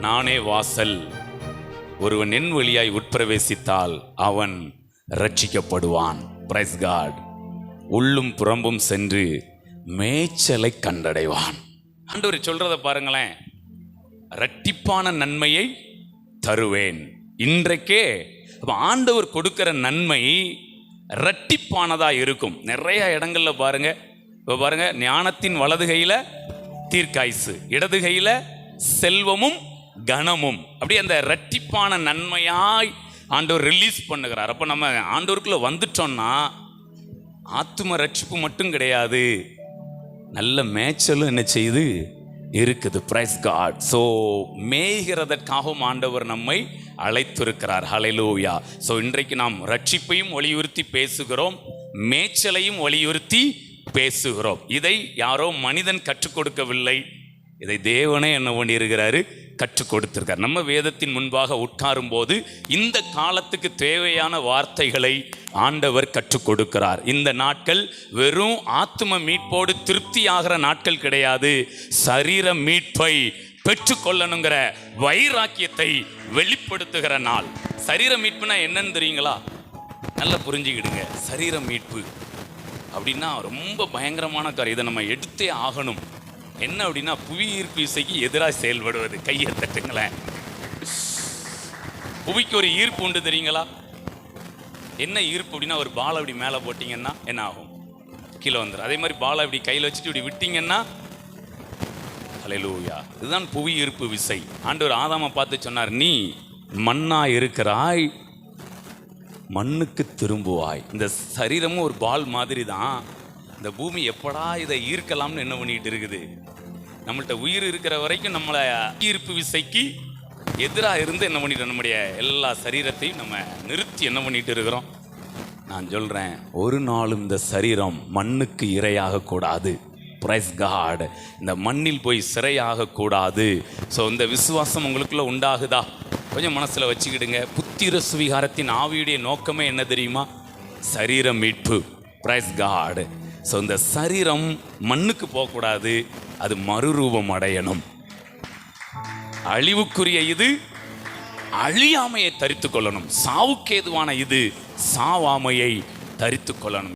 நானே வாசல், ஒருவன் என் வழியாய் உட்பிரவேசித்தால் அவன் ரட்சிக்கப்படுவான். Praise God. உள்ளும் புறம்பும் சென்று மேய்ச்சலை கண்டடைவான். ஆண்டவர் சொல்றத பாருங்களேன், இரட்டிப்பான நன்மையை தருவேன். இன்றைக்கே ஆண்டவர் கொடுக்கிற நன்மை இரட்டிப்பானதா இருக்கும். நிறைய இடங்கள்ல பாருங்க, இப்போ பாருங்க, ஞானத்தின் வலது கையில தீர்க்காயுசு, இடது கையில செல்வமும் கனமும், அப்படி அந்த இரட்டிப்பான நன்மையாய் ஆண்டவர் ரிலீஸ் பண்ணுகிறார். அப்போ நம்ம ஆண்டவருக்குள்ள வந்துட்டோம்னா ஆத்தும ரட்சிப்பு மட்டும் கிடையாது, நல்ல மேய்ச்சலும் என்ன செய்யுது இருக்குது. Price God. ஸோ மேய்கிறதற்காகவும் ஆண்டவர் நம்மை அழைத்திருக்கிறார். ஹல்லேலூயா. ஸோ இன்றைக்கு நாம் ரட்சிப்பையும் வலியுறுத்தி பேசுகிறோம், மேய்ச்சலையும் வலியுறுத்தி பேசுகிறோம். இதை யாரோ மனிதன் கற்றுக் கொடுக்கவில்லை, இதை தேவனே என்ன பண்ணியிருக்கிறாரு, கற்றுக் கொடுத்திருக்கார். நம்ம வேதத்தின் முன்பாக உட்காரும் போது இந்த காலத்துக்கு தேவையான வார்த்தைகளை ஆண்டவர் கற்றுக் கொடுக்கிறார். இந்த நாட்கள் வெறும் ஆத்தும மீட்போடு திருப்தியாகிற நாட்கள் கிடையாது, சரீர மீட்பை பெற்றுக்கொள்ளணுங்கிற வைராக்கியத்தை வெளிப்படுத்துகிற நாள். சரீர மீட்புனா என்னன்னு தெரியுங்களா? நல்லா புரிஞ்சுக்கிடுங்க. சரீர மீட்பு அப்படின்னா ரொம்ப பயங்கரமான காரியம். இதை நம்ம எடுத்தே ஆகணும். என்ன அப்படின்னா, புவி ஈர்ப்பு விசைக்கு எதிராக செயல்படுவது. கையை தட்டுங்களேன். புவிக்கு ஒரு ஈர்ப்பு உண்டு தெரியுங்களா? என்ன ஈர்ப்பு அப்படின்னா, ஒரு பாலை அப்படி மேலே போட்டிங்கன்னா என்ன ஆகும்? கீழே வந்துடும். அதே மாதிரி பாலை அப்படி கையில் வச்சுட்டு இப்படி விட்டீங்கன்னா, ஹல்லேலூயா, இதுதான் புவி ஈர்ப்பு விசை. ஆண்டவர் ஆதாமை பார்த்து சொன்னார், நீ மண்ணா இருக்கிறாய், மண்ணுக்கு திரும்புவாய். இந்த சரீரமும் ஒரு பால் மாதிரி தான். இந்த பூமி எப்படா இதை ஈர்க்கலாம்னு என்ன பண்ணிட்டு இருக்குது? நம்மள்கிட்ட உயிர் இருக்கிற வரைக்கும் நம்மளை ஈர்ப்பு விசைக்கு எதிராக இருந்து என்ன பண்ணிட்டு, நம்முடைய எல்லா சரீரத்தையும் நம்ம நிறுத்தி என்ன பண்ணிட்டு இருக்கிறோம். நான் சொல்றேன், ஒரு நாளும் இந்த சரீரம் மண்ணுக்கு இரையாக கூடாது. Praise God. இந்த மண்ணில் போய் சிறையாக கூடாது. ஸோ இந்த விசுவாசம் உங்களுக்குள்ள உண்டாகுதா? கொஞ்சம் மனசுல வச்சுக்கிடுங்க. புத்திர சுவிகாரத்தின் ஆவியுடைய நோக்கமே என்ன தெரியுமா? சரீர மீட்பு. Price God. ஸோ இந்த சரீரம் மண்ணுக்கு போகக்கூடாது, அது மறுரூபம் அடையணும். அழிவுக்குரிய இது அழியாமையை தரித்து கொள்ளணும், சாவுக்கேதுவான இது சாவாமையை தரித்து கொள்ளணும்.